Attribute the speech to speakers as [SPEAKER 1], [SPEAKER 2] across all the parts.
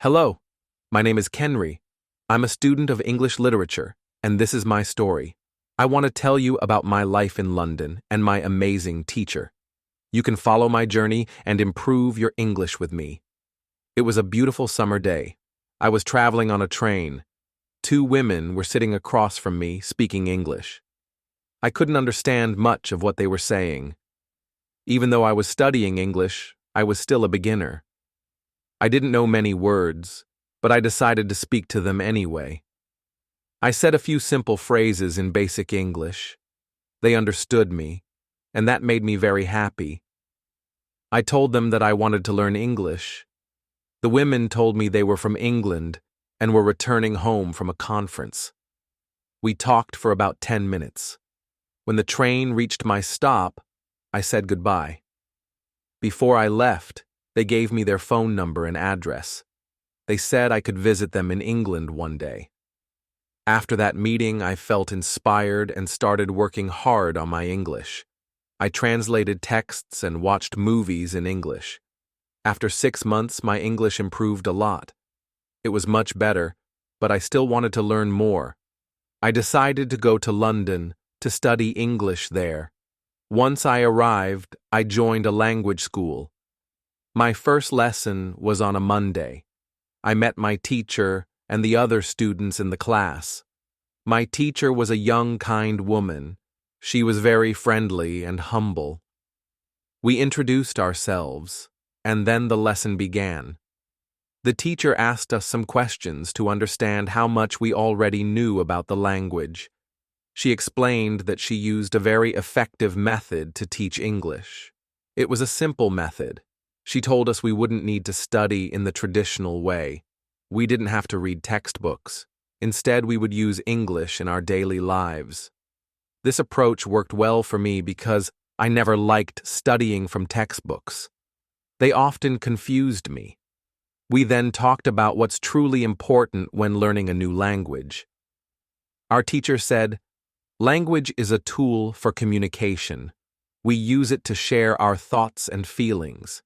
[SPEAKER 1] Hello, my name is Kenry. I'm a student of English literature, and this is my story. I want to tell you about my life in London and my amazing teacher. You can follow my journey and improve your English with me. It was a beautiful summer day. I was traveling on a train. Two women were sitting across from me speaking English. I couldn't understand much of what they were saying. Even though I was studying English, I was still a beginner. I didn't know many words, but I decided to speak to them anyway. I said a few simple phrases in basic English. They understood me, and that made me very happy. I told them that I wanted to learn English. The women told me they were from England and were returning home from a conference. We talked for about 10 minutes. When the train reached my stop, I said goodbye. Before I left, they gave me their phone number and address. They said I could visit them in England one day. After that meeting, I felt inspired and started working hard on my English. I translated texts and watched movies in English. After 6 months, my English improved a lot. It was much better, but I still wanted to learn more. I decided to go to London to study English there. Once I arrived, I joined a language school. My first lesson was on a Monday. I met my teacher and the other students in the class. My teacher was a young, kind woman. She was very friendly and humble. We introduced ourselves, and then the lesson began. The teacher asked us some questions to understand how much we already knew about the language. She explained that she used a very effective method to teach English. It was a simple method. She told us we wouldn't need to study in the traditional way. We didn't have to read textbooks. Instead, we would use English in our daily lives. This approach worked well for me because I never liked studying from textbooks. They often confused me. We then talked about what's truly important when learning a new language. Our teacher said, "Language is a tool for communication. We use it to share our thoughts and feelings.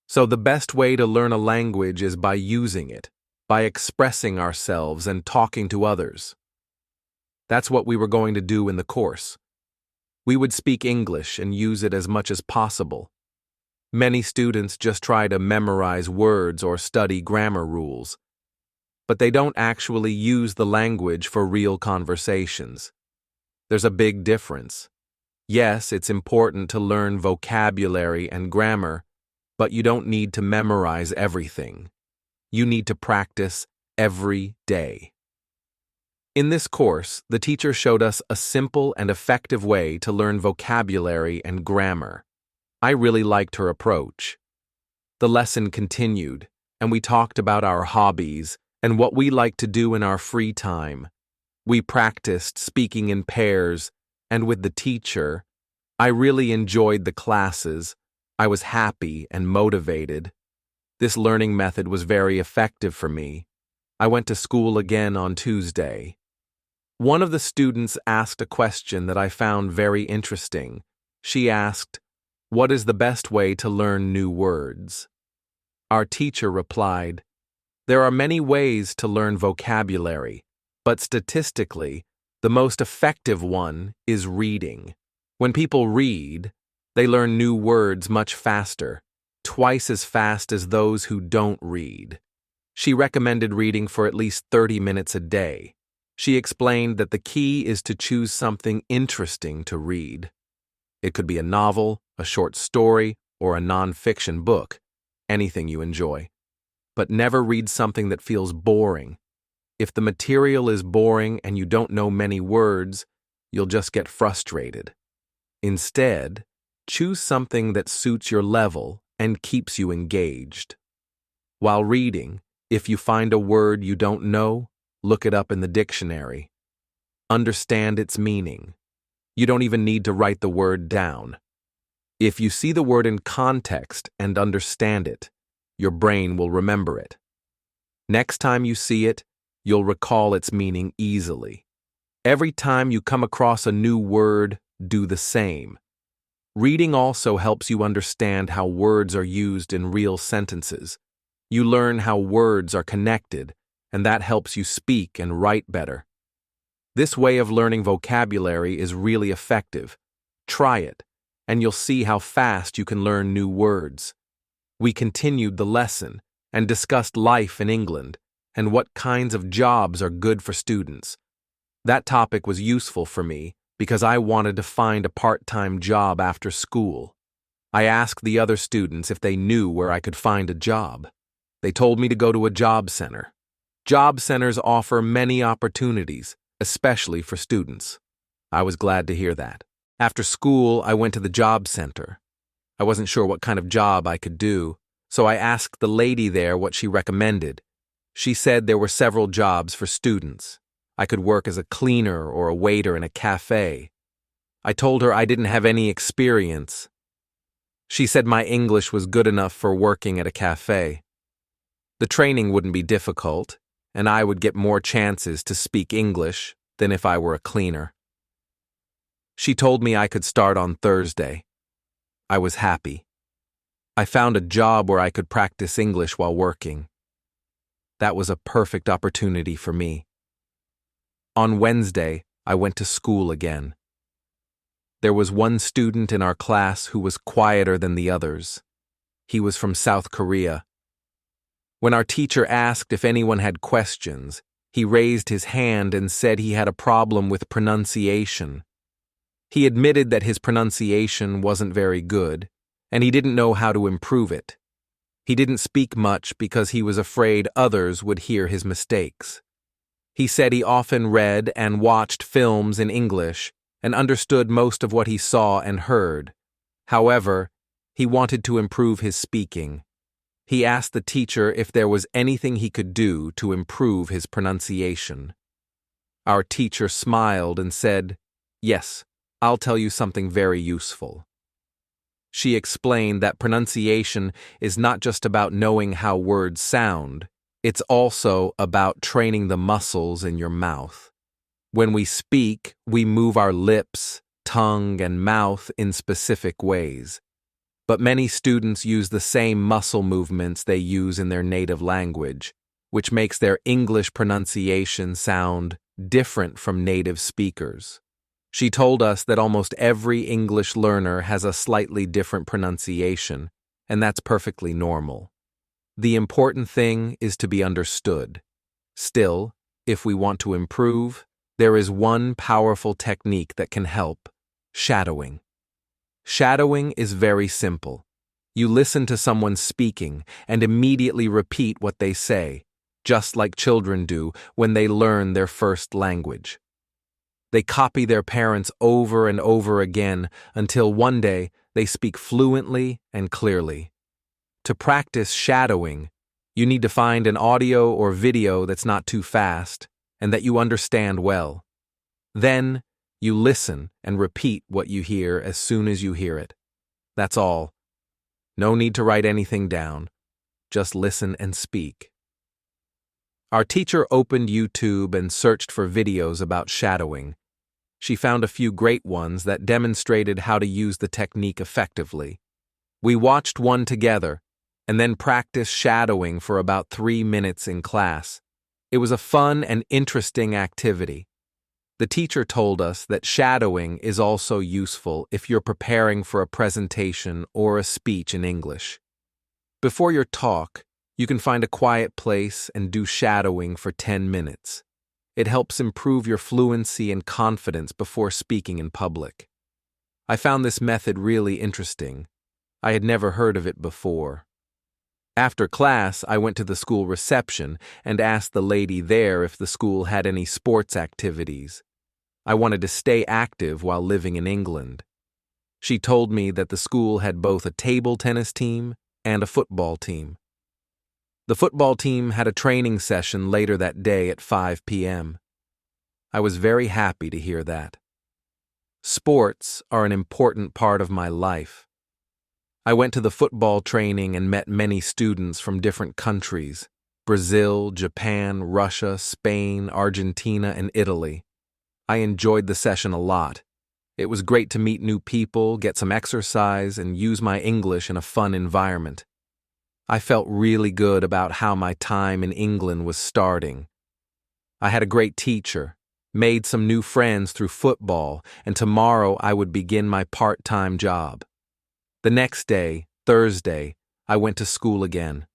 [SPEAKER 1] So the best way to learn a language is by using it, by expressing ourselves and talking to others." That's what we were going to do in the course. We would speak English and use it as much as possible. Many students just try to memorize words or study grammar rules, but they don't actually use the language for real conversations. There's a big difference. Yes, it's important to learn vocabulary and grammar, but you don't need to memorize everything. You need to practice every day. In this course, the teacher showed us a simple and effective way to learn vocabulary and grammar. I really liked her approach. The lesson continued, and we talked about our hobbies and what we like to do in our free time. We practiced speaking in pairs, and with the teacher, I really enjoyed the classes. I was happy and motivated. This learning method was very effective for me. I went to school again on Tuesday. One of the students asked a question that I found very interesting. She asked, "What is the best way to learn new words?" Our teacher replied, "There are many ways to learn vocabulary, but statistically, the most effective one is reading. When people read, they learn new words much faster, twice as fast as those who don't read." She recommended reading for at least 30 minutes a day. She explained that the key is to choose something interesting to read. It could be a novel, a short story, or a non-fiction book, anything you enjoy. But never read something that feels boring. If the material is boring and you don't know many words, you'll just get frustrated. Instead, choose something that suits your level and keeps you engaged. While reading, if you find a word you don't know, look it up in the dictionary. Understand its meaning. You don't even need to write the word down. If you see the word in context and understand it, your brain will remember it. Next time you see it, you'll recall its meaning easily. Every time you come across a new word, do the same. Reading also helps you understand how words are used in real sentences. You learn how words are connected, and that helps you speak and write better. This way of learning vocabulary is really effective. Try it, and you'll see how fast you can learn new words. We continued the lesson and discussed life in England and what kinds of jobs are good for students. That topic was useful for me because I wanted to find a part-time job after school. I asked the other students if they knew where I could find a job. They told me to go to a job center. Job centers offer many opportunities, especially for students. I was glad to hear that. After school, I went to the job center. I wasn't sure what kind of job I could do, so I asked the lady there what she recommended. She said there were several jobs for students. I could work as a cleaner or a waiter in a cafe. I told her I didn't have any experience. She said my English was good enough for working at a cafe. The training wouldn't be difficult, and I would get more chances to speak English than if I were a cleaner. She told me I could start on Thursday. I was happy. I found a job where I could practice English while working. That was a perfect opportunity for me. On Wednesday, I went to school again. There was one student in our class who was quieter than the others. He was from South Korea. When our teacher asked if anyone had questions, he raised his hand and said he had a problem with pronunciation. He admitted that his pronunciation wasn't very good, and he didn't know how to improve it. He didn't speak much because he was afraid others would hear his mistakes. He said he often read and watched films in English and understood most of what he saw and heard. However, he wanted to improve his speaking. He asked the teacher if there was anything he could do to improve his pronunciation. Our teacher smiled and said, "Yes, I'll tell you something very useful." She explained that pronunciation is not just about knowing how words sound, it's also about training the muscles in your mouth. When we speak, we move our lips, tongue, and mouth in specific ways. But many students use the same muscle movements they use in their native language, which makes their English pronunciation sound different from native speakers. She told us that almost every English learner has a slightly different pronunciation, and that's perfectly normal. The important thing is to be understood. Still, if we want to improve, there is one powerful technique that can help: shadowing. Shadowing is very simple. You listen to someone speaking and immediately repeat what they say, just like children do when they learn their first language. They copy their parents over and over again until one day they speak fluently and clearly. To practice shadowing, you need to find an audio or video that's not too fast and that you understand well. Then, you listen and repeat what you hear as soon as you hear it. That's all. No need to write anything down. Just listen and speak. Our teacher opened YouTube and searched for videos about shadowing. She found a few great ones that demonstrated how to use the technique effectively. We watched one together and then practiced shadowing for about 3 minutes in class. It was a fun and interesting activity. The teacher told us that shadowing is also useful if you're preparing for a presentation or a speech in English. Before your talk, you can find a quiet place and do shadowing for 10 minutes. It helps improve your fluency and confidence before speaking in public. I found this method really interesting. I had never heard of it before. After class, I went to the school reception and asked the lady there if the school had any sports activities. I wanted to stay active while living in England. She told me that the school had both a table tennis team and a football team. The football team had a training session later that day at 5 p.m. I was very happy to hear that. Sports are an important part of my life. I went to the football training and met many students from different countries: Brazil, Japan, Russia, Spain, Argentina, and Italy. I enjoyed the session a lot. It was great to meet new people, get some exercise, and use my English in a fun environment. I felt really good about how my time in England was starting. I had a great teacher, made some new friends through football, and tomorrow I would begin my part-time job. The next day, Thursday, I went to school again.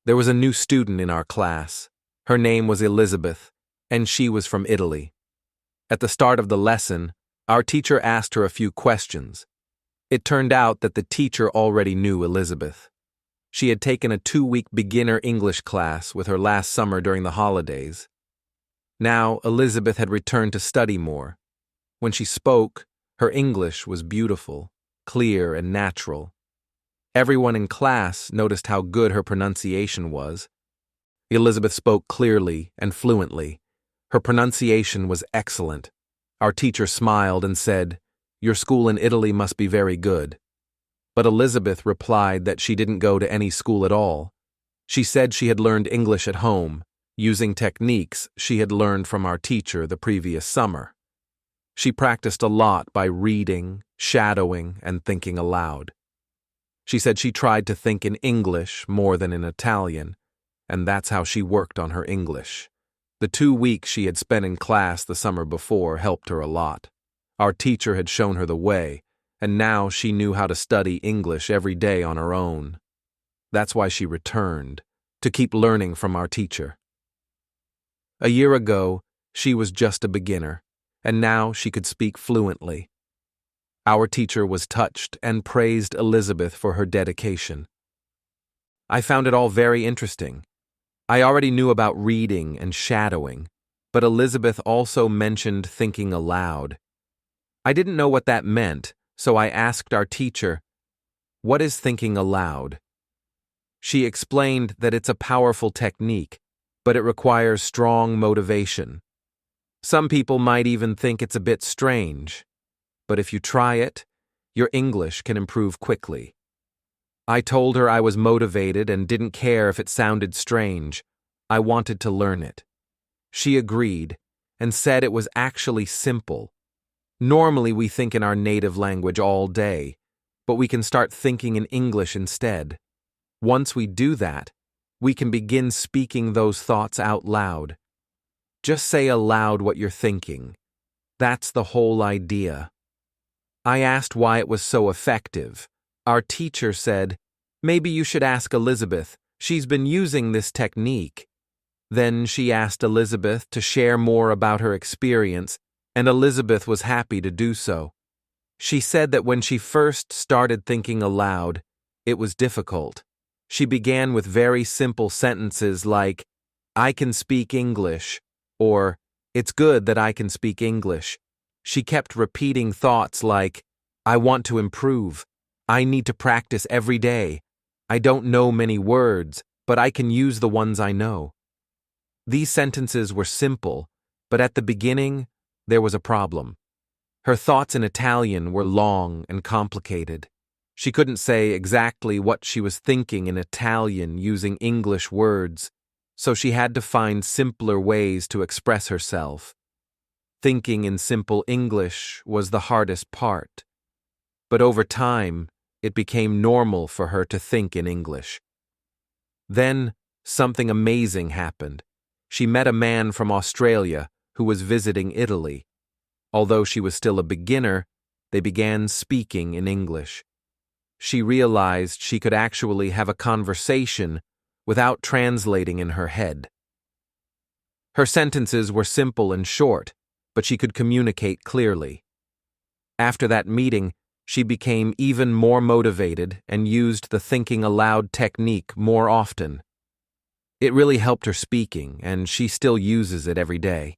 [SPEAKER 1] There was a new student in our class. Her name was Elizabeth, and she was from Italy. At the start of the lesson, our teacher asked her a few questions. It turned out that the teacher already knew Elizabeth. She had taken a 2-week beginner English class with her last summer during the holidays. Now, Elizabeth had returned to study more. When she spoke, her English was beautiful, clear, and natural. Everyone in class noticed how good her pronunciation was. Elizabeth spoke clearly and fluently. Her pronunciation was excellent. Our teacher smiled and said, "Your school in Italy must be very good." But Elizabeth replied that she didn't go to any school at all. She said she had learned English at home, using techniques she had learned from our teacher the previous summer. She practiced a lot by reading, shadowing, and thinking aloud. She said she tried to think in English more than in Italian, and that's how she worked on her English. The 2 weeks she had spent in class the summer before helped her a lot. Our teacher had shown her the way, and now she knew how to study English every day on her own. That's why she returned, to keep learning from our teacher. A year ago, she was just a beginner, and now she could speak fluently. Our teacher was touched and praised Elizabeth for her dedication. I found it all very interesting. I already knew about reading and shadowing, but Elizabeth also mentioned thinking aloud. I didn't know what that meant, so I asked our teacher, "What is thinking aloud?" She explained that it's a powerful technique, but it requires strong motivation. Some people might even think it's a bit strange, but if you try it, your English can improve quickly. I told her I was motivated and didn't care if it sounded strange. I wanted to learn it. She agreed and said it was actually simple. Normally we think in our native language all day, but we can start thinking in English instead. Once we do that, we can begin speaking those thoughts out loud. Just say aloud what you're thinking. That's the whole idea. I asked why it was so effective. Our teacher said, "Maybe you should ask Elizabeth. She's been using this technique." Then she asked Elizabeth to share more about her experience, and Elizabeth was happy to do so. She said that when she first started thinking aloud, it was difficult. She began with very simple sentences like, "I can speak English," or "It's good that I can speak English." She kept repeating thoughts like, "I want to improve. I need to practice every day. I don't know many words, but I can use the ones I know." These sentences were simple, but at the beginning, there was a problem. Her thoughts in Italian were long and complicated. She couldn't say exactly what she was thinking in Italian using English words, so she had to find simpler ways to express herself. Thinking in simple English was the hardest part. But over time, it became normal for her to think in English. Then, something amazing happened. She met a man from Australia who was visiting Italy. Although she was still a beginner, they began speaking in English. She realized she could actually have a conversation without translating in her head. Her sentences were simple and short, but she could communicate clearly. After that meeting, she became even more motivated and used the thinking aloud technique more often. It really helped her speaking, and she still uses it every day.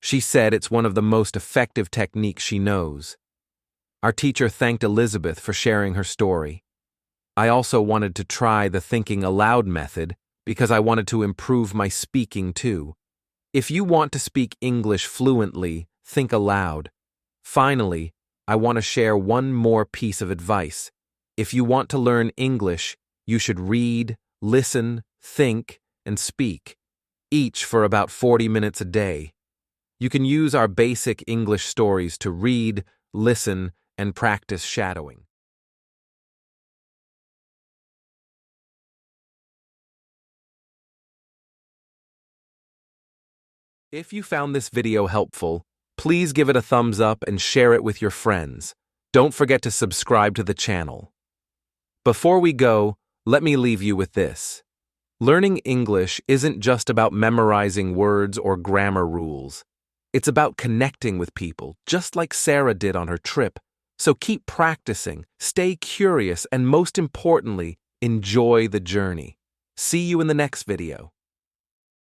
[SPEAKER 1] She said it's one of the most effective techniques she knows. Our teacher thanked Elizabeth for sharing her story. I also wanted to try the thinking aloud method because I wanted to improve my speaking too. If you want to speak English fluently, think aloud. Finally, I want to share one more piece of advice. If you want to learn English, you should read, listen, think, and speak, each for about 40 minutes a day. You can use our basic English stories to read, listen, and practice shadowing. If you found this video helpful, please give it a thumbs up and share it with your friends. Don't forget to subscribe to the channel. Before we go, let me leave you with this. Learning English isn't just about memorizing words or grammar rules. It's about connecting with people, just like Sarah did on her trip. So keep practicing, stay curious, and most importantly, enjoy the journey. See you in the next video.